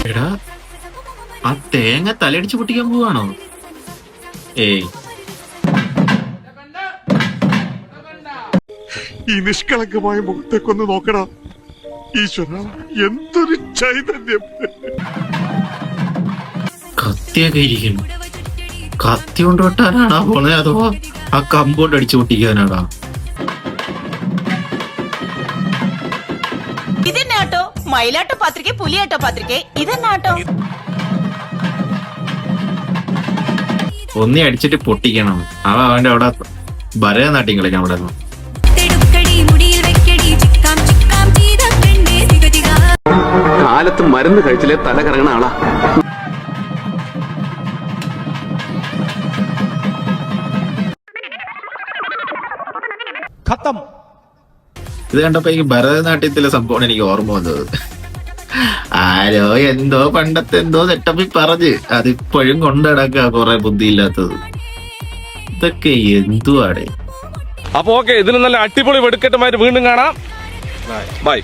എടാ ആ തേങ്ങ തലയടിച്ച് പൊട്ടിക്കാൻ പോവാണോ? ഏയ്, ഈ നിഷ്കളങ്കമായ മുഖത്തേക്കൊന്ന് നോക്കടാ. ഈശ്വര, എന്തൊരു ചൈതന്യം. കത്തിയൊക്കെ ഇരിക്കുന്നു. കത്തി കൊണ്ട് വെട്ടാനാണോ പോണേ, അഥവാ ആ കമ്പൗണ്ട് അടിച്ചു പൊട്ടിക്കാനാടാ? ഇതെന്നാട്ടോ മയിലാട്ടോ പാത്രിക, പുലിയാട്ടോ പാത്രിക, ഇതെന്നാട്ടോ? ഒന്നി അടിച്ചിട്ട് പൊട്ടിക്കണം. അവന്റെ അവിടെ ഭരതനാട്യം കളിക്കാൻ അവിടെ നിന്ന്. കാലത്ത് മരുന്ന് കഴിച്ചില്ലേ തല കറങ്ങണ ആളാ. ഇത് കണ്ടപ്പോ എനിക്ക് ഭരതനാട്യത്തിലെ സംഭവമാണ് എനിക്ക് ഓർമ്മ വന്നത്. ആരോ എന്തോ പണ്ടത്തെ എന്തോ സെറ്റപ്പിൽ പറഞ്ഞ് അതിപ്പോഴും കൊണ്ടടക്ക കുറെ ബുദ്ധിയില്ലാത്തത്. ഇതൊക്കെ എന്തുവാടെ? അപ്പൊ ഓക്കെ, ഇതിന് നല്ല അടിപൊളി വെടുക്കെട്ടുമായിട്ട് വീണ്ടും കാണാം. ബൈ.